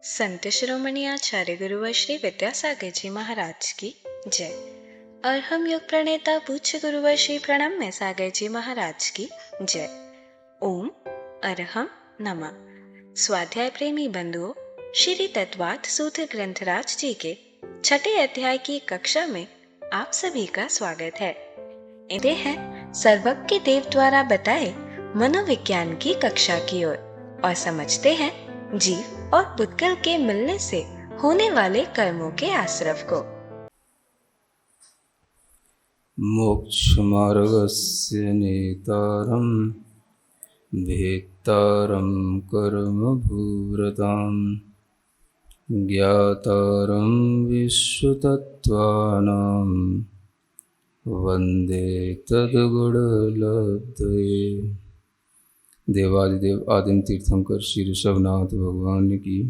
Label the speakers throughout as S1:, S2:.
S1: संत शिरोमणि आचार्य गुरुवर श्री विद्यासागर जी महाराज की जय। अरहम योग प्रणेता पूज्य गुरुवर श्री प्रणम्य सागर जी महाराज की जय। ओम अरहम नमः। स्वाध्याय प्रेमी बंधुओं, श्री तत्वार्थ सूत्र ग्रंथराज जी के छठे अध्याय की कक्षा में आप सभी का स्वागत है। इन्हें है सर्वज्ञ देव द्वारा बताए मनोविज्ञान की कक्षा की ओर और समझते हैं जीव और पुद्गल के मिलने से होने वाले कर्मों के आश्रव को।
S2: मोक्षमार्गस्य नेतारं भेत्तारं कर्मभूरतां ज्ञातारं विश्वतत्त्वानां वन्दे तद्गुणलब्धये। देवादिदेव आदिम तीर्थंकर श्री ऋषभनाथ भगवान की,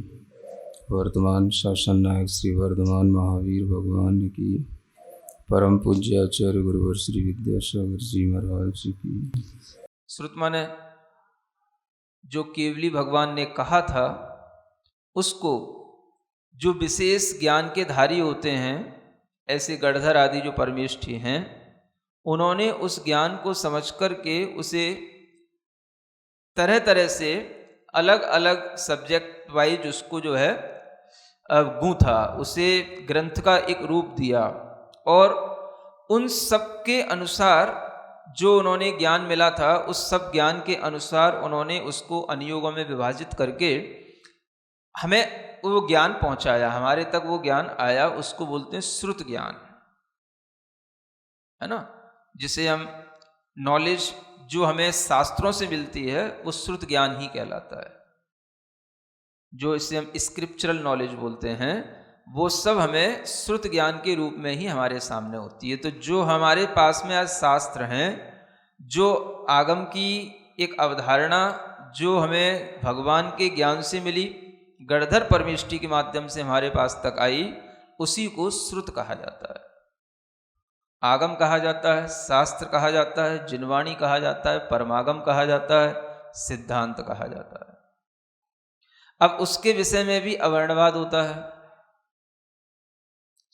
S2: वर्तमान शासन नायक श्री वर्धमान महावीर भगवान की, परम पूज्य आचार्य गुरुवर श्री विद्यासागर जी महाराज की।
S3: श्रुतमा ने जो केवली भगवान ने कहा था उसको जो विशेष ज्ञान के धारी होते हैं, ऐसे गणधर आदि जो परमेष्ठी हैं, उन्होंने उस ज्ञान को समझ कर के उसे तरह तरह से अलग अलग सब्जेक्ट वाइज उसको जो है गूंथा, उसे ग्रंथ का एक रूप दिया और उन सब के अनुसार जो उन्होंने ज्ञान मिला था, उस सब ज्ञान के अनुसार उन्होंने उसको अनुयोगों में विभाजित करके हमें वो ज्ञान पहुंचाया, हमारे तक वो ज्ञान आया। उसको बोलते हैं श्रुत ज्ञान, है ना। जिसे हम नॉलेज जो हमें शास्त्रों से मिलती है वो श्रुत ज्ञान ही कहलाता है। जो इसे हम स्क्रिप्चरल नॉलेज बोलते हैं, वो सब हमें श्रुत ज्ञान के रूप में ही हमारे सामने होती है। तो जो हमारे पास में आज शास्त्र हैं, जो आगम की एक अवधारणा जो हमें भगवान के ज्ञान से मिली, गणधर परमेष्ठी के माध्यम से हमारे पास तक आई, उसी को श्रुत कहा जाता है, आगम कहा जाता है, शास्त्र कहा जाता है, जिनवाणी कहा जाता है, परमागम कहा जाता है, सिद्धांत कहा जाता है। अब उसके विषय में भी अवर्णवाद होता है,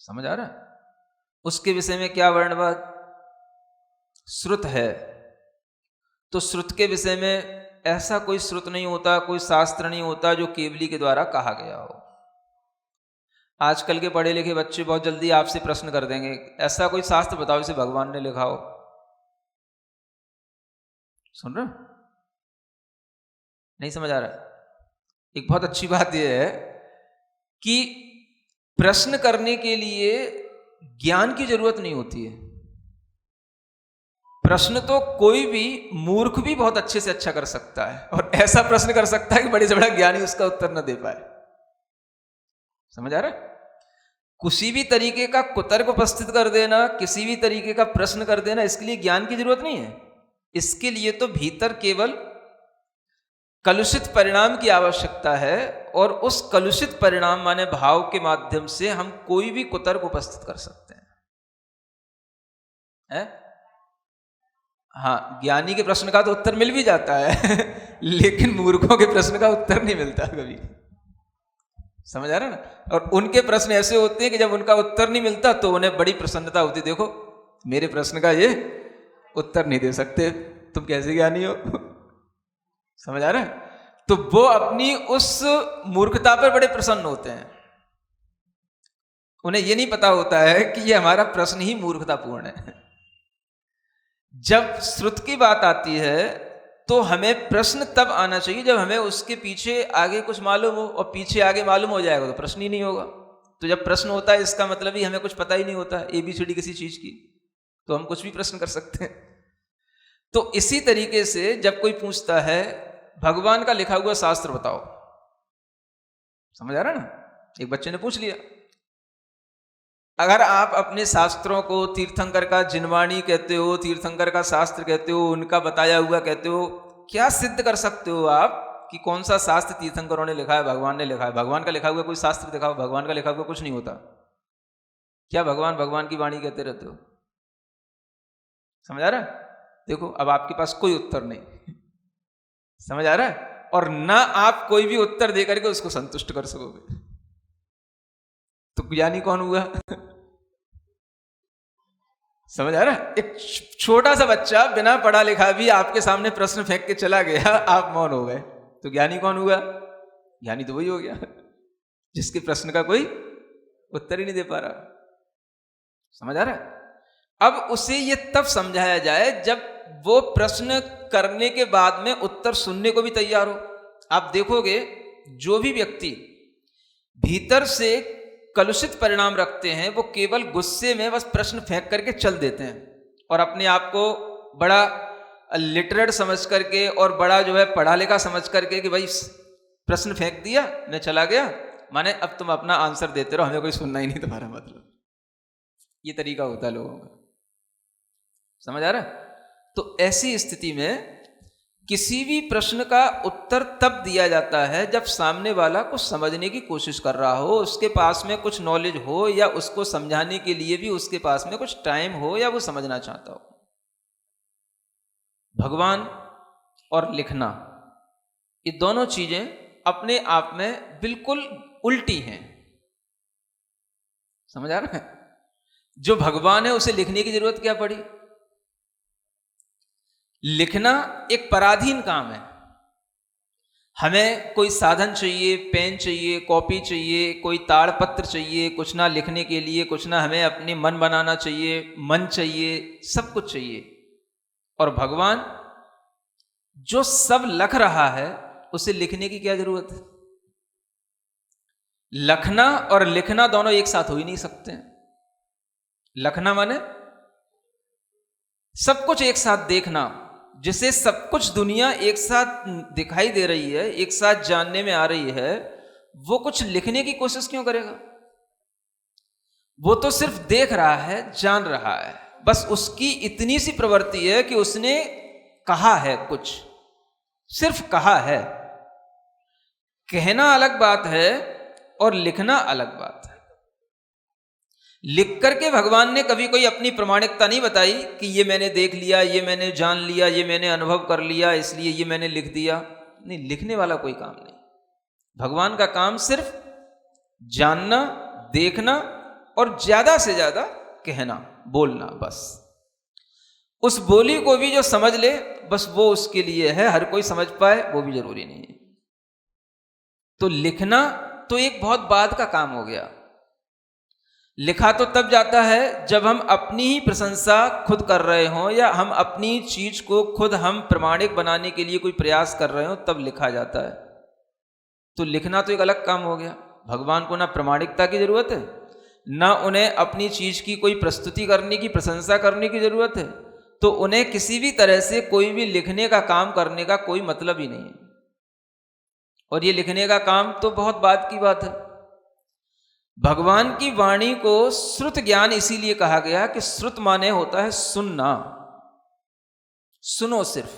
S3: समझ आ रहा है? उसके विषय में क्या वर्णवाद? श्रुत है तो श्रुत के विषय में ऐसा कोई श्रुत नहीं होता, कोई शास्त्र नहीं होता जो केवली के द्वारा कहा गया हो। आजकल के पढ़े लिखे बच्चे बहुत जल्दी आपसे प्रश्न कर देंगे, ऐसा कोई शास्त्र बताओ इसे भगवान ने लिखा हो। सुन रहे हो? नहीं समझ आ रहा? एक बहुत अच्छी बात यह है कि प्रश्न करने के लिए ज्ञान की जरूरत नहीं होती है। प्रश्न तो कोई भी मूर्ख भी बहुत अच्छे से अच्छा कर सकता है, और ऐसा प्रश्न कर सकता है कि बड़े से बड़ा ज्ञानी उसका उत्तर न दे पाए। समझ आ रहा है? किसी भी तरीके का कुतर्क उपस्थित कर देना, किसी भी तरीके का प्रश्न कर देना, इसके लिए ज्ञान की जरूरत नहीं है। इसके लिए तो भीतर केवल कलुषित परिणाम की आवश्यकता है, और उस कलुषित परिणाम माने भाव के माध्यम से हम कोई भी कुतर्क उपस्थित कर सकते हैं, है? हाँ, ज्ञानी के प्रश्न का तो उत्तर मिल भी जाता है लेकिन मूर्खों के प्रश्न का उत्तर नहीं मिलता कभी। समझ आ रहा है ना? और उनके प्रश्न ऐसे होते हैं कि जब उनका उत्तर नहीं मिलता तो उन्हें बड़ी प्रसन्नता होती, देखो मेरे प्रश्न का ये उत्तर नहीं दे सकते, तुम कैसे ज्ञानी हो समझ आ रहा है? तो वो अपनी उस मूर्खता पर बड़े प्रसन्न होते हैं। उन्हें ये नहीं पता होता है कि ये हमारा प्रश्न ही मूर्खतापूर्ण है। जब श्रुत की बात आती है तो हमें प्रश्न तब आना चाहिए जब हमें उसके पीछे आगे कुछ मालूम हो, और पीछे आगे मालूम हो जाएगा तो प्रश्न ही नहीं होगा। तो जब प्रश्न होता है इसका मतलब ही हमें कुछ पता ही नहीं होता है ABCD किसी चीज की, तो हम कुछ भी प्रश्न कर सकते हैं। तो इसी तरीके से जब कोई पूछता है भगवान का लिखा हुआ शास्त्र बताओ, समझ आ रहा है ना? एक बच्चे ने पूछ लिया, अगर आप अपने शास्त्रों को तीर्थंकर का जिनवाणी कहते हो, तीर्थंकर का शास्त्र कहते हो, उनका बताया हुआ कहते हो, क्या सिद्ध कर सकते हो आप कि कौन सा शास्त्र तीर्थंकरों ने लिखा है, भगवान ने लिखा है? भगवान का लिखा हुआ कोई शास्त्र दिखाओ। भगवान का लिखा हुआ कुछ नहीं होता। क्या भगवान भगवान की वाणी कहते रहते हो? समझ आ रहा है? देखो अब आपके पास कोई उत्तर नहीं समझ आ रहा है? और ना आप कोई भी उत्तर दे करके उसको संतुष्ट कर सकोगे। तो ज्ञानी कौन हुआ? समझ आ रहा है? एक छोटा सा बच्चा बिना पढ़ा लिखा भी आपके सामने प्रश्न फेंक के चला गया, आप मौन हो गए, तो ज्ञानी कौन हुआ? ज्ञानी तो वही हो गया जिसके प्रश्न का कोई उत्तर ही नहीं दे पा रहा। समझ आ रहा है? अब उसे ये तब समझाया जाए जब वो प्रश्न करने के बाद में उत्तर सुनने को भी तैयार हो। आप देखोगे जो भी व्यक्ति भीतर से कलुषित परिणाम रखते हैं वो केवल गुस्से में बस प्रश्न फेंक करके चल देते हैं और अपने आप को बड़ा लिटरेट समझ करके और बड़ा जो है पढ़ा लिखा समझ करके कि भाई प्रश्न फेंक दिया मैं चला गया, माने अब तुम अपना आंसर देते रहो, हमें कोई सुनना ही नहीं तुम्हारा मतलब। ये तरीका होता है लोगों का। समझ आ रहा है? तो ऐसी स्थिति में किसी भी प्रश्न का उत्तर तब दिया जाता है जब सामने वाला कुछ समझने की कोशिश कर रहा हो, उसके पास में कुछ नॉलेज हो या उसको समझाने के लिए भी उसके पास में कुछ टाइम हो या वो समझना चाहता हो। भगवान और लिखना, ये दोनों चीजें अपने आप में बिल्कुल उल्टी हैं। समझ आ रहा है? जो भगवान है उसे लिखने की जरूरत क्या पड़ी? लिखना एक पराधीन काम है। हमें कोई साधन चाहिए, पेन चाहिए, कॉपी चाहिए, कोई ताड़पत्र चाहिए, कुछ ना लिखने के लिए, कुछ ना हमें अपने मन बनाना चाहिए, मन चाहिए, सब कुछ चाहिए। और भगवान जो सब लख रहा है उसे लिखने की क्या जरूरत है? लखना और लिखना दोनों एक साथ हो ही नहीं सकते। लखना माने सब कुछ एक साथ देखना, जिसे सब कुछ दुनिया एक साथ दिखाई दे रही है, एक साथ जानने में आ रही है, वो कुछ लिखने की कोशिश क्यों करेगा? वो तो सिर्फ देख रहा है, जान रहा है, बस उसकी इतनी सी प्रवृत्ति है कि उसने कहा है, कुछ सिर्फ कहा है। कहना अलग बात है और लिखना अलग बात है। लिख करके भगवान ने कभी कोई अपनी प्रामाणिकता नहीं बताई कि ये मैंने देख लिया, ये मैंने जान लिया, ये मैंने अनुभव कर लिया, इसलिए ये मैंने लिख दिया। नहीं, लिखने वाला कोई काम नहीं। भगवान का काम सिर्फ जानना, देखना और ज्यादा से ज्यादा कहना, बोलना, बस। उस बोली को भी जो समझ ले बस वो उसके लिए है, हर कोई समझ पाए वो भी जरूरी नहीं है। तो लिखना तो एक बहुत बाद का काम हो गया। लिखा तो तब जाता है जब हम अपनी ही प्रशंसा खुद कर रहे हों या हम अपनी चीज को खुद हम प्रमाणिक बनाने के लिए कोई प्रयास कर रहे हो, तब लिखा जाता है। तो लिखना तो एक अलग काम हो गया। भगवान को ना प्रमाणिकता की जरूरत है, ना उन्हें अपनी चीज की कोई प्रस्तुति करने की, प्रशंसा करने की जरूरत है। तो उन्हें किसी भी तरह से कोई भी लिखने का काम करने का कोई मतलब ही नहीं है। और ये लिखने का काम तो बहुत बाद की बात है। भगवान की वाणी को श्रुत ज्ञान इसीलिए कहा गया कि श्रुत माने होता है सुनना। सुनो, सिर्फ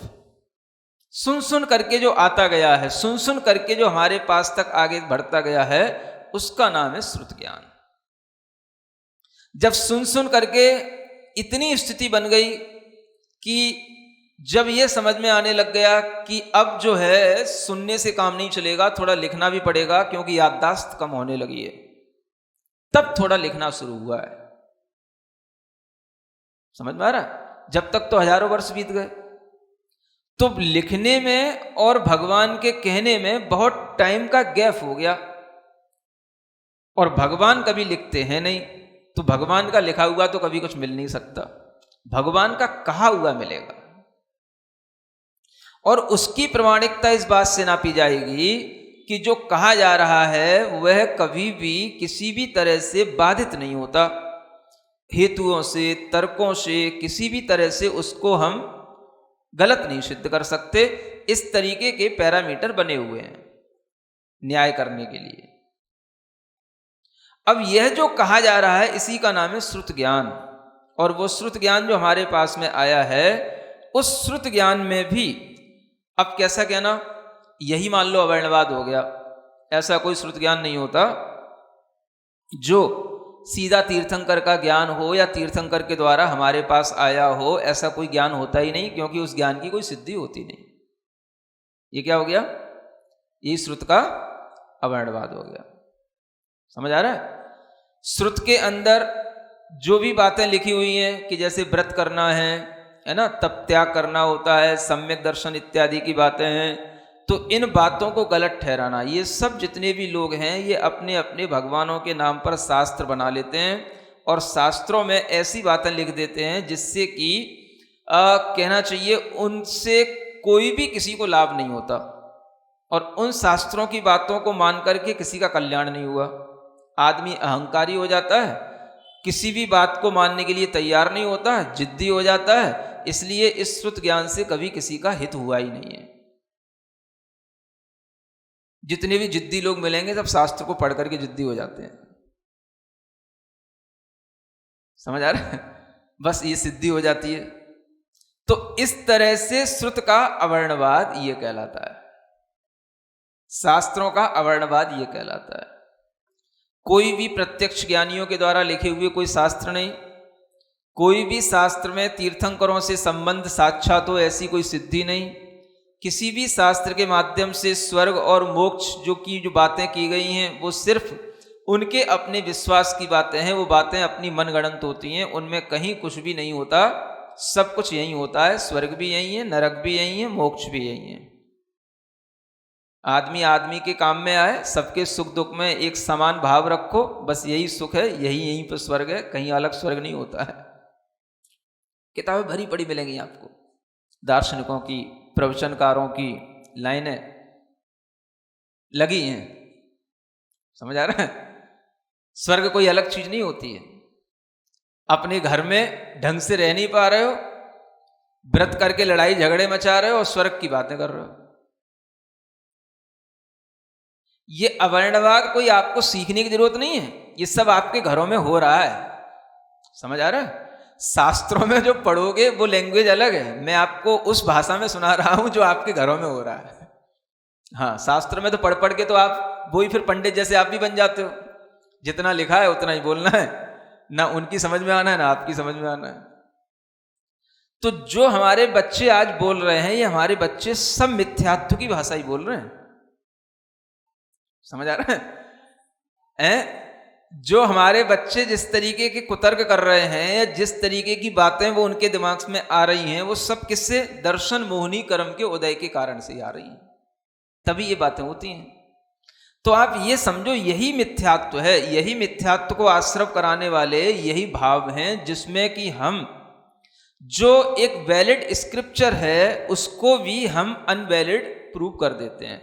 S3: सुन सुन करके जो आता गया है, सुन सुन करके जो हमारे पास तक आगे बढ़ता गया है, उसका नाम है श्रुत ज्ञान। जब सुन सुन करके इतनी स्थिति बन गई कि जब यह समझ में आने लग गया कि अब जो है सुनने से काम नहीं चलेगा, थोड़ा लिखना भी पड़ेगा क्योंकि याददाश्त कम होने लगी है, तब थोड़ा लिखना शुरू हुआ है। समझ में आ रहा है? जब तक तो हजारों वर्ष बीत गए। तो लिखने में और भगवान के कहने में बहुत टाइम का गैप हो गया। और भगवान कभी लिखते हैं नहीं, तो भगवान का लिखा हुआ तो कभी कुछ मिल नहीं सकता। भगवान का कहा हुआ मिलेगा। और उसकी प्रामाणिकता इस बात से नापी जाएगी कि जो कहा जा रहा है वह कभी भी किसी भी तरह से बाधित नहीं होता। हेतुओं से, तर्कों से, किसी भी तरह से उसको हम गलत नहीं सिद्ध कर सकते। इस तरीके के पैरामीटर बने हुए हैं न्याय करने के लिए। अब यह जो कहा जा रहा है इसी का नाम है श्रुत ज्ञान। और वो श्रुत ज्ञान जो हमारे पास में आया है, उस श्रुत ज्ञान में भी अब कैसा कहना, यही मान लो अवर्णवाद हो गया। ऐसा कोई श्रुत ज्ञान नहीं होता जो सीधा तीर्थंकर का ज्ञान हो या तीर्थंकर के द्वारा हमारे पास आया हो। ऐसा कोई ज्ञान होता ही नहीं, क्योंकि उस ज्ञान की कोई सिद्धि होती नहीं। ये क्या हो गया? यही श्रुत का अवर्णवाद हो गया। समझ आ रहा है? श्रुत के अंदर जो भी बातें लिखी हुई हैं कि जैसे व्रत करना है ना, तप त्याग करना होता है, सम्यक दर्शन इत्यादि की बातें हैं, तो इन बातों को गलत ठहराना, ये सब जितने भी लोग हैं ये अपने अपने भगवानों के नाम पर शास्त्र बना लेते हैं और शास्त्रों में ऐसी बातें लिख देते हैं जिससे कि कहना चाहिए उनसे कोई भी किसी को लाभ नहीं होता और उन शास्त्रों की बातों को मान करके किसी का कल्याण नहीं हुआ। आदमी अहंकारी हो जाता है, किसी भी बात को मानने के लिए तैयार नहीं होता है, जिद्दी हो जाता है, इसलिए इस श्रुत ज्ञान से कभी किसी का हित हुआ ही नहीं है। जितने भी जिद्दी लोग मिलेंगे सब शास्त्र को पढ़ करके जिद्दी हो जाते हैं। समझ आ रहा है? बस ये सिद्धि हो जाती है। तो इस तरह से श्रुत का अवर्णवाद ये कहलाता है, शास्त्रों का अवर्णवाद ये कहलाता है। कोई भी प्रत्यक्ष ज्ञानियों के द्वारा लिखे हुए कोई शास्त्र नहीं, कोई भी शास्त्र में तीर्थंकरों से संबंध साक्षात हो ऐसी कोई सिद्धि नहीं, किसी भी शास्त्र के माध्यम से स्वर्ग और मोक्ष जो बातें की गई हैं वो सिर्फ उनके अपने विश्वास की बातें हैं, वो बातें अपनी मनगढ़ंत होती हैं, उनमें कहीं कुछ भी नहीं होता, सब कुछ यही होता है। स्वर्ग भी यही है, नरक भी यही है, मोक्ष भी यही है। आदमी आदमी के काम में आए, सबके सुख दुख में एक समान भाव रखो, बस यही सुख है, यहीं पर स्वर्ग है, कहीं अलग स्वर्ग नहीं होता है। किताबें भरी पड़ी मिलेंगी आपको, दार्शनिकों की, प्रवचनकारों की लाइनें लगी हैं। समझ आ रहा है? स्वर्ग कोई अलग चीज नहीं होती है। अपने घर में ढंग से रह नहीं पा रहे हो, व्रत करके लड़ाई झगड़े मचा रहे हो और स्वर्ग की बातें कर रहे हो। ये अवर्णवाद कोई आपको सीखने की जरूरत नहीं है, ये सब आपके घरों में हो रहा है। समझ आ रहा है? शास्त्रों में जो पढ़ोगे वो लैंग्वेज अलग है, मैं आपको उस भाषा में सुना रहा हूं जो आपके घरों में हो रहा है। हाँ, शास्त्र में तो पढ़ पढ़ के तो आप वही फिर पंडित जैसे आप भी बन जाते हो, जितना लिखा है उतना ही बोलना है, ना उनकी समझ में आना है ना आपकी समझ में आना है। तो जो हमारे बच्चे आज बोल रहे हैं, ये हमारे बच्चे सब मिथ्यात्व की भाषा ही बोल रहे हैं। समझ आ रहा है? जो हमारे बच्चे जिस तरीके के कुतर्क कर रहे हैं या जिस तरीके की बातें वो उनके दिमाग में आ रही हैं, वो सब किससे? दर्शन मोहनी कर्म के उदय के कारण से आ रही हैं, तभी ये बातें होती हैं। तो आप ये समझो, यही मिथ्यात्व है, यही मिथ्यात्व को आश्रव कराने वाले यही भाव हैं जिसमें कि हम जो एक वैलिड स्क्रिप्चर है उसको भी हम अनवैलिड प्रूव कर देते हैं,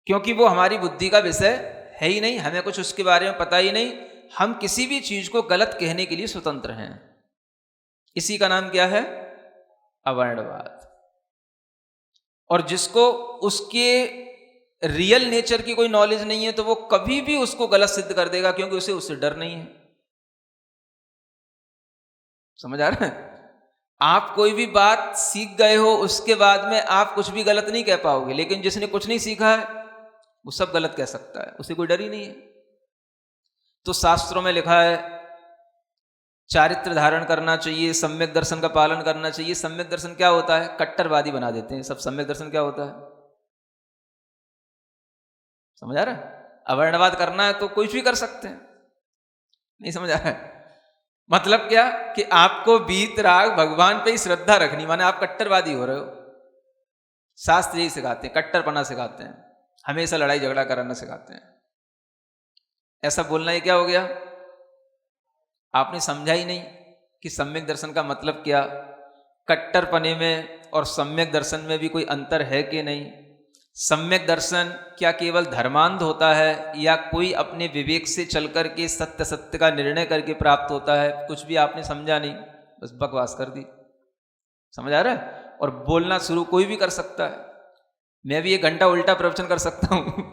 S3: क्योंकि वो हमारी बुद्धि का विषय है ही नहीं, हमें कुछ उसके बारे में पता ही नहीं। हम किसी भी चीज को गलत कहने के लिए स्वतंत्र हैं। इसी का नाम क्या है? अवर्णवाद। और जिसको उसके रियल नेचर की कोई नॉलेज नहीं है तो वो कभी भी उसको गलत सिद्ध कर देगा, क्योंकि उसे उससे डर नहीं है। समझ आ रहा है? आप कोई भी बात सीख गए हो उसके बाद में आप कुछ भी गलत नहीं कह पाओगे, लेकिन जिसने कुछ नहीं सीखा है वो सब गलत कह सकता है, उसे कोई डर ही नहीं है। तो शास्त्रों में लिखा है चारित्र धारण करना चाहिए, सम्यक दर्शन का पालन करना चाहिए। सम्यक दर्शन क्या होता है? कट्टरवादी बना देते हैं सब। सम्यक दर्शन क्या होता है? समझ आ रहा है? अवर्णवाद करना है तो कुछ भी कर सकते हैं। नहीं समझ आ रहा है? मतलब क्या कि आपको बीत राग भगवान पे ही श्रद्धा रखनी, माने आप कट्टरवादी हो रहे हो। शास्त्र यही सिखाते हैं, कट्टरपना सिखाते हैं, हमेशा लड़ाई झगड़ा कराना सिखाते हैं। ऐसा बोलना ये क्या हो गया? आपने समझा ही नहीं कि सम्यक दर्शन का मतलब क्या। कट्टरपने में और सम्यक दर्शन में भी कोई अंतर है कि नहीं? सम्यक दर्शन क्या केवल धर्मांध होता है या कोई अपने विवेक से चल करके सत्य सत्य का निर्णय करके प्राप्त होता है? कुछ भी आपने समझा नहीं, बस बकवास कर दी। समझ आ रहा है? और बोलना शुरू कोई भी कर सकता है। मैं भी 1 घंटा उल्टा प्रवचन कर सकता हूँ।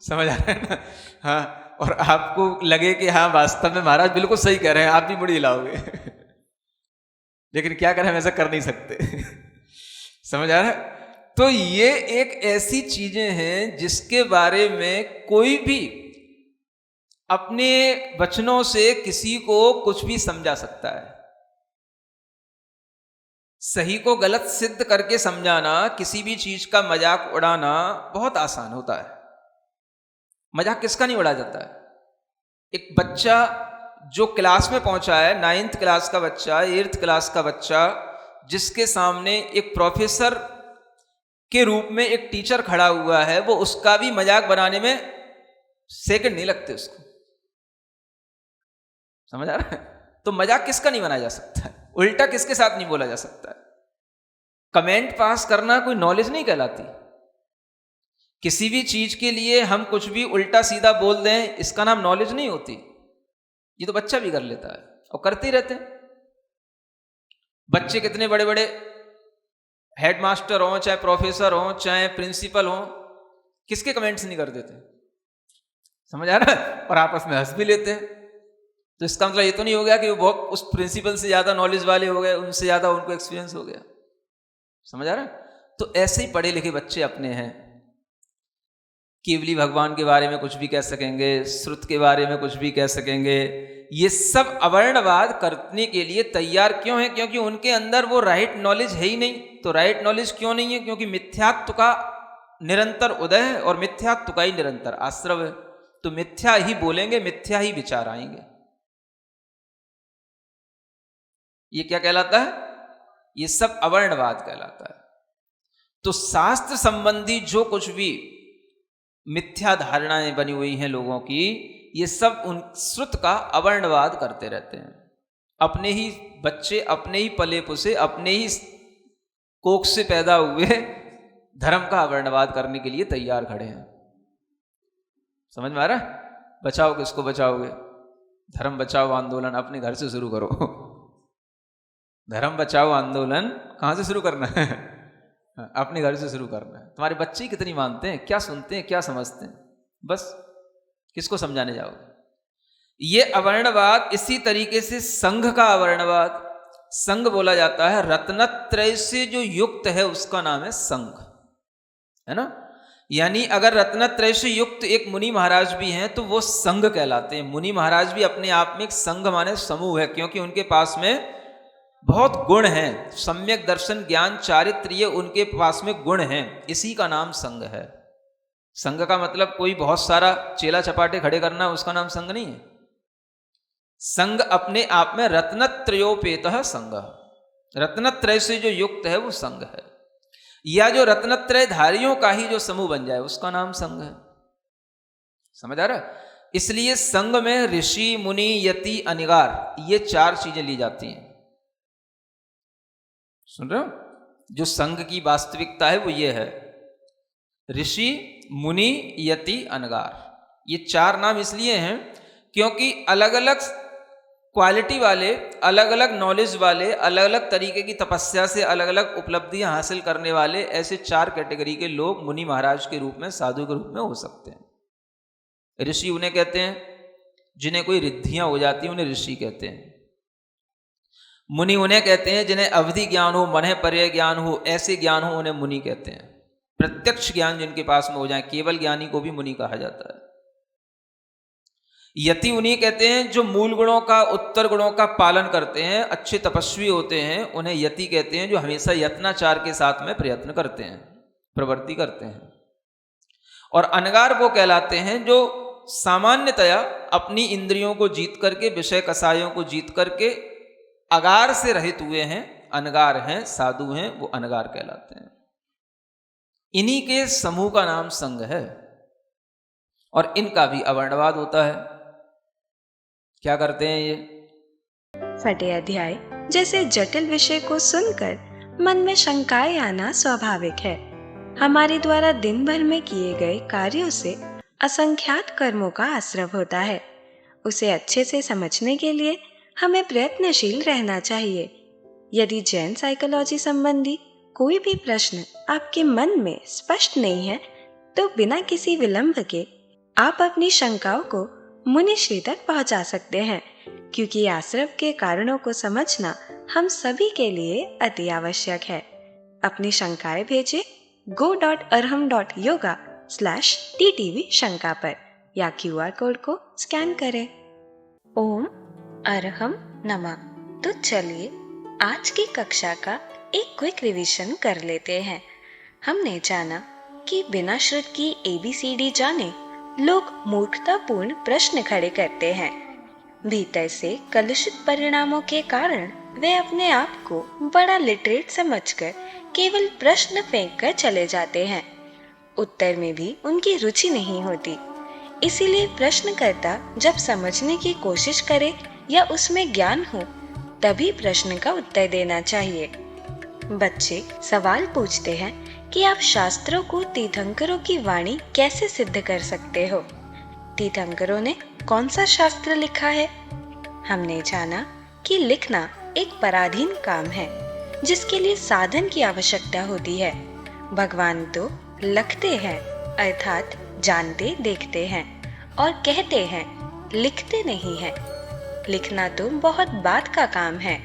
S3: समझ आ रहा है ना? हाँ, और आपको लगे कि हाँ वास्तव में महाराज बिल्कुल सही कह रहे हैं, आप भी मुड़ी हिलाओगे। लेकिन क्या करें, हम ऐसा कर नहीं सकते। समझ आ रहा है? तो ये एक ऐसी चीजें हैं जिसके बारे में कोई भी अपने वचनों से किसी को कुछ भी समझा सकता है। सही को गलत सिद्ध करके समझाना, किसी भी चीज का मजाक उड़ाना बहुत आसान होता है। मजाक किसका नहीं उड़ाया जाता है? एक बच्चा जो क्लास में पहुंचा है, 9th क्लास का बच्चा, 8th क्लास का बच्चा, जिसके सामने एक प्रोफेसर के रूप में एक टीचर खड़ा हुआ है, वो उसका भी मजाक बनाने में सेकंड नहीं लगते उसको। समझ आ रहा है? तो मजाक किसका नहीं बनाया जा सकता है, उल्टा किसके साथ नहीं बोला जा सकता है। कमेंट पास करना कोई नॉलेज नहीं कहलाती। किसी भी चीज के लिए हम कुछ भी उल्टा सीधा बोल दें, इसका नाम नॉलेज नहीं होती। ये तो बच्चा भी कर लेता है और करते ही रहते हैं। बच्चे कितने बड़े बड़े हेडमास्टर हों, चाहे प्रोफेसर हों, चाहे प्रिंसिपल हों, किसके कमेंट्स नहीं कर देते? समझ आ रहा है? और आपस में हंस भी लेते हैं। तो इसका मतलब ये तो नहीं हो गया कि वो बहुत उस प्रिंसिपल से ज्यादा नॉलेज वाले हो गए, उनसे ज्यादा उनको एक्सपीरियंस हो गया। समझ आ रहा है? तो ऐसे ही पढ़े लिखे बच्चे अपने हैं, केवली भगवान के बारे में कुछ भी कह सकेंगे, श्रुत के बारे में कुछ भी कह सकेंगे। ये सब अवर्णवाद करने के लिए तैयार क्यों है? क्योंकि उनके अंदर वो राइट नॉलेज है ही नहीं। तो राइट नॉलेज क्यों नहीं है? क्योंकि मिथ्यात्व का निरंतर उदय है और मिथ्यात्व का ही निरंतर आश्रव है। तो मिथ्या ही बोलेंगे, मिथ्या ही विचार आएंगे। ये क्या कहलाता है? ये सब अवर्णवाद कहलाता है। तो शास्त्र संबंधी जो कुछ भी मिथ्या धारणाएं बनी हुई हैं लोगों की, ये सब उन श्रुत का अवर्णवाद करते रहते हैं। अपने ही बच्चे, अपने ही पले पुसे, अपने ही कोख से पैदा हुए धर्म का अवर्णवाद करने के लिए तैयार खड़े हैं। समझ में आ रहा है? बचाओ किसको बचाओगे? धर्म बचाओ आंदोलन अपने घर से शुरू करो। धर्म बचाओ आंदोलन कहां से शुरू करना है? अपने घर से शुरू करना है। तुम्हारे बच्चे कितनी मानते हैं, क्या सुनते हैं, क्या समझते हैं? बस किसको समझाने जाओगे? ये अवर्णवाद इसी तरीके से संघ का अवर्णवाद। संघ बोला जाता है, रत्नत्रय से जो युक्त है उसका नाम है संघ, है ना? यानी अगर रत्नत्रय से युक्त एक मुनि महाराज भी हैं तो वो संघ कहलाते हैं। मुनि महाराज भी अपने आप में एक संघ माने समूह है, क्योंकि उनके पास में बहुत गुण हैं, सम्यक दर्शन ज्ञान चारित्र, ये उनके पास में गुण हैं। इसी का नाम संघ है। संघ का मतलब कोई बहुत सारा चेला चपाटे खड़े करना, उसका नाम संघ नहीं है। संघ अपने आप में रत्नत्रयोपेतः संघ, रत्नत्रय से जो युक्त है वो संघ है। या जो रत्नत्रय धारियों का ही जो समूह बन जाए उसका नाम संघ है। समझ आ रहा है? इसलिए संघ में ऋषि, मुनि, यति, अनिगार, ये 4 चीजें ली जाती हैं। सुन रहे हो? जो संघ की वास्तविकता है वो ये है, ऋषि, मुनि, यति, अनगार। ये 4 नाम इसलिए हैं क्योंकि अलग अलग क्वालिटी वाले, अलग अलग नॉलेज वाले, अलग अलग तरीके की तपस्या से अलग अलग उपलब्धियां हासिल करने वाले ऐसे 4 कैटेगरी के लोग मुनि महाराज के रूप में, साधु के रूप में हो सकते हैं। ऋषि उन्हें कहते हैं जिन्हें कोई रिद्धियां हो जाती हैं, उन्हें ऋषि कहते हैं। मुनि उन्हें कहते हैं जिन्हें अवधि ज्ञान हो, मन पर्याय ज्ञान हो, ऐसे ज्ञान हो, उन्हें मुनि कहते हैं। प्रत्यक्ष ज्ञान जिनके पास में हो जाए, केवल ज्ञानी को भी मुनि कहा जाता है। यति उन्हें कहते हैं जो मूल गुणों का, उत्तर गुणों का पालन करते हैं, अच्छे तपस्वी होते हैं, उन्हें यति कहते हैं। जो हमेशा यत्नाचार के साथ में प्रयत्न करते हैं, प्रवृत्ति करते हैं। और अनगार वो कहलाते हैं जो सामान्यतया अपनी इंद्रियों को जीत करके, विषय कसायों को जीत करके अगार से रहित हुए हैं, अनगार हैं, साधु हैं, वो अनगार कहलाते हैं। इन्हीं के समूह का नाम संघ है। और इनका भी अवर्णवाद होता है। क्या करते हैं ये?
S1: फटे अध्याय जैसे जटिल विषय को सुनकर मन में शंकाएं आना स्वाभाविक है। हमारे द्वारा दिन भर में किए गए कार्यों से असंख्यात कर्मों का आश्रव होता है। उसे अच्छे से समझने के लिए हमें प्रयत्नशील रहना चाहिए। यदि जैन साइकोलॉजी संबंधी कोई भी प्रश्न आपके मन में स्पष्ट नहीं है तो बिना किसी विलंब के आप अपनी शंकाओं को मुनि श्री तक पहुंचा सकते हैं, क्योंकि आश्रव के कारणों को समझना हम सभी के लिए अति आवश्यक है। अपनी शंकाएं भेजें go.arham.yoga/ttv शंका पर या QR कोड को स्कैन करें। ओम अरहम नमः। तो चलिए आज की कक्षा का एक क्विक रिवीजन कर लेते हैं। हमने जाना कि बिना श्रुत की ABCD जाने लोग मूर्खतापूर्ण प्रश्न खड़े करते हैं। भीतर से कलुषित परिणामों के कारण वे अपने आप को बड़ा लिटरेट समझकर केवल प्रश्न फेंक कर चले जाते हैं। उत्तर में भी उनकी रुचि नहीं होती। इसीलिए प्रश्नकर्ता जब समझने की कोशिश करे या उसमें ज्ञान हो, तभी प्रश्न का उत्तर देना चाहिए। बच्चे सवाल पूछते हैं कि आप शास्त्रों को तीर्थंकरों की वाणी कैसे सिद्ध कर सकते हो? तीर्थंकरों ने कौन सा शास्त्र लिखा है? हमने जाना कि लिखना एक पराधीन काम है जिसके लिए साधन की आवश्यकता होती है। भगवान तो लखते हैं, अर्थात जानते देखते हैं, और कहते हैं, लिखते नहीं हैं। लिखना तो बहुत बात का काम है।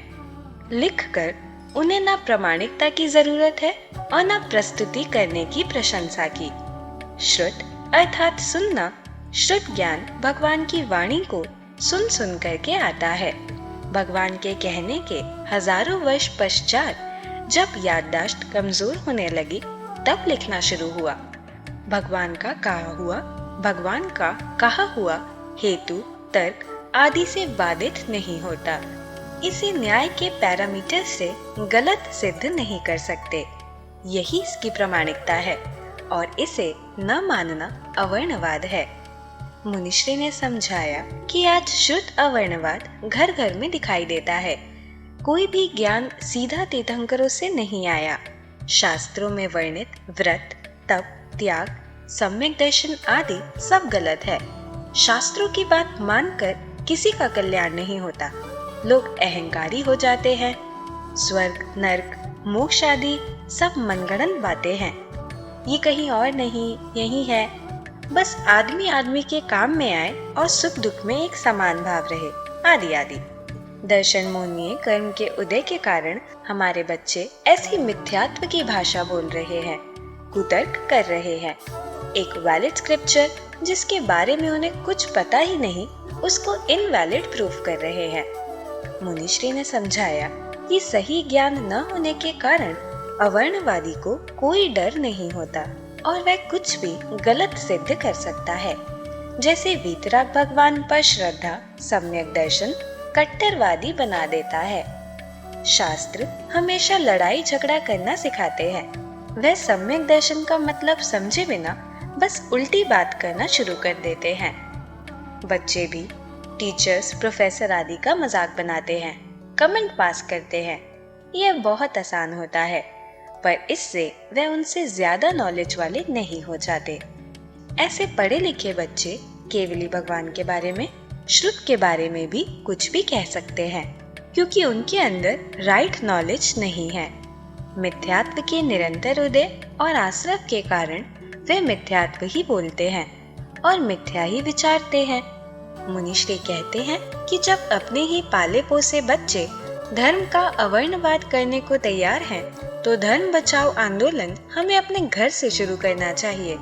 S1: लिखकर उन्हें ना प्रमाणिकता की जरूरत है और ना प्रस्तुति करने की प्रशंसा की। श्रुत अर्थात सुनना, श्रुत ज्ञान भगवान की वाणी को सुन सुन करके आता है। भगवान के कहने के हजारों वर्ष पश्चात जब याददाश्त कमजोर होने लगी, तब लिखना शुरू हुआ। भगवान का कहा हुआ हेतु तर्क आदि से बाधित नहीं होता। इसे न्याय के पैरामीटर से गलत सिद्ध नहीं कर सकते। यही इसकी प्रमाणिकता है और इसे न मानना अवर्णवाद है। मुनिश्री ने समझाया कि आज शुद्ध अवर्णवाद घर घर में दिखाई देता है। कोई भी ज्ञान सीधा तीर्थंकरों से नहीं आया। शास्त्रों में वर्णित व्रत, तप, त्याग, सम्यक दर्शन आदि सब गलत है। शास्त्रों की बात मानकर किसी का कल्याण नहीं होता। लोग अहंकारी हो जाते हैं। स्वर्ग, नर्क, मोक्ष आदि सब मनगढ़ंत बातें हैं। ये कहीं और नहीं, यही है। बस आदमी आदमी के काम में आए और सुख दुख में एक समान भाव रहे, आदि आदि। दर्शन मोहनीय कर्म के उदय के कारण हमारे बच्चे ऐसी मिथ्यात्व की भाषा बोल रहे हैं, कुतर्क कर रहे हैं। एक वैलिड स्क्रिप्चर जिसके बारे में उन्हें कुछ पता ही नहीं, उसको इनवैलिड प्रूफ कर रहे हैं। मुनिश्री ने समझाया कि सही ज्ञान न होने के कारण अवर्णवादी को कोई डर नहीं होता और वह कुछ भी गलत सिद्ध कर सकता है। जैसे वीतराग भगवान पर श्रद्धा सम्यक दर्शन कट्टरवादी बना देता है। शास्त्र हमेशा लड़ाई झगड़ा करना सिखाते हैं। वह सम्यक दर्शन का मतलब समझे बिना बस उल्टी बात करना शुरू कर देते हैं। बच्चे भी टीचर्स, प्रोफेसर आदि का मजाक बनाते हैं, कमेंट पास करते हैं। यह बहुत आसान होता है, पर इससे वे उनसे ज्यादा नॉलेज वाले नहीं हो जाते। ऐसे पढ़े लिखे बच्चे केवली भगवान के बारे में, श्रुत के बारे में भी कुछ भी कह सकते हैं, क्योंकि उनके अंदर राइट नॉलेज नहीं है। मिथ्यात्व के निरंतर उदय और आश्रव के कारण वे मिथ्यात्व ही बोलते हैं और मिथ्या ही विचारते हैं। मुनिश्री कहते हैं कि जब अपने ही पाले पोसे बच्चे धर्म का अवर्णवाद करने को तैयार हैं, तो धर्म बचाओ आंदोलन हमें अपने घर से शुरू करना चाहिए।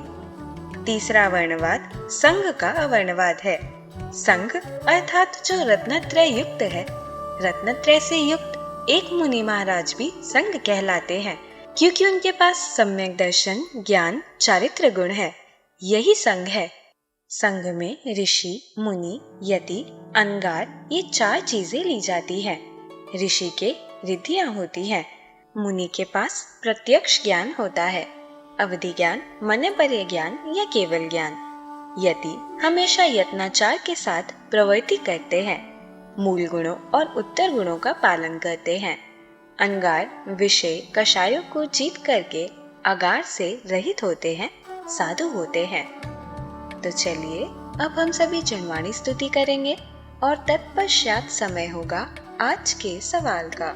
S1: तीसरा अवर्णवाद संघ का अवर्णवाद है। संघ अर्थात जो रत्नत्रय युक्त है। रत्नत्रय से युक्त एक मुनि महाराज भी संघ कहलाते हैं, क्योंकि उनके पास सम्यक दर्शन, ज्ञान, चारित्र गुण है। यही संघ है। संघ में ऋषि, मुनि, यति, अनगार ये 4 चीजें ली जाती हैं। ऋषि के रिद्धियां होती हैं। मुनि के पास प्रत्यक्ष ज्ञान होता है, अवधि ज्ञान, मन्यपर्य ज्ञान या केवल ज्ञान। यति हमेशा यत्नाचार के साथ प्रवृत्ति करते हैं, मूल गुणों और उत्तर गुणों का पालन करते हैं। अनगार विषय कषायों को जीत करके अगार से रहित होते हैं, साधु होते हैं। तो चलिए अब हम सभी जनवाणी स्तुति करेंगे और तत्पश्चात समय होगा आज के सवाल का।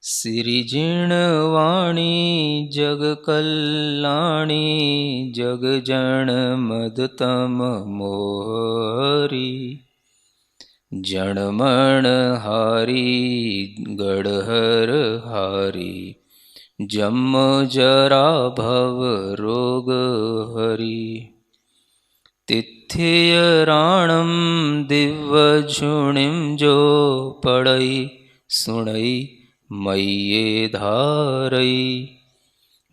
S3: सिरिजिणवाणी जग कल्याणी जग जन मदतम मोहरी जनमण हारी गढ़हर हारी जन्म जरा भव रोग हरि।
S2: तिथियराणं दिव्यझुणिं जो पढ़ई सुणई मय्ये धारई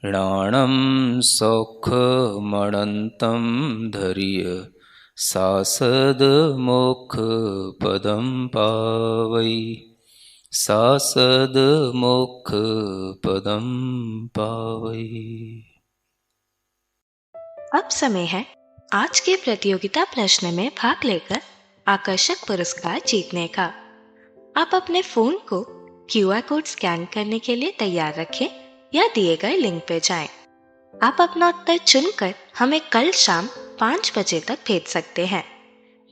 S2: णाणं सौखमणन्तं धर्य सासद मोक्ष पदं पावई सासद मोक्ष पदं पावई।
S1: अब समय है आज के प्रतियोगिता प्रश्न में भाग लेकर आकर्षक पुरस्कार जीतने का। आप अपने फोन को QR कोड स्कैन करने के लिए तैयार रखें या दिए गए लिंक पे जाएं। आप अपना उत्तर चुनकर हमें कल शाम 5 बजे तक भेज सकते हैं।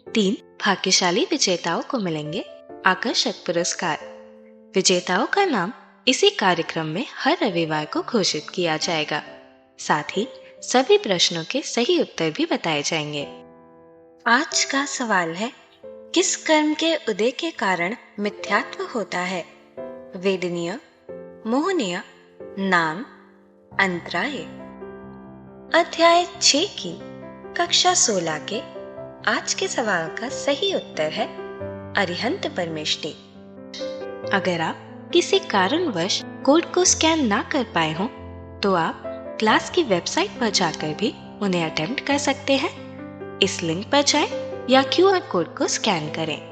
S1: 3 भाग्यशाली विजेताओं को मिलेंगे आकर्षक पुरस्कार। विजेताओं का नाम इसी कार्यक्रम में हर रविवार को घोषित किया जाएगा। साथ ही सभी प्रश्नों के सही उत्तर भी बताए जाएंगे। आज का सवाल है, किस कर्म के उदय के कारण मिथ्यात्व होता है? वेदनीय, मोहनीय, नाम, अंतराय। अध्याय 6 की कक्षा 16 के आज के सवाल का सही उत्तर है अरिहंत परमेष्टि। अगर आप किसी कारणवश कोड को स्कैन ना कर पाए हों तो आप क्लास की वेबसाइट पर जाकर भी उन्हें अटेम्प्ट कर सकते हैं। इस लिंक पर जाएं या QR कोड को स्कैन करें।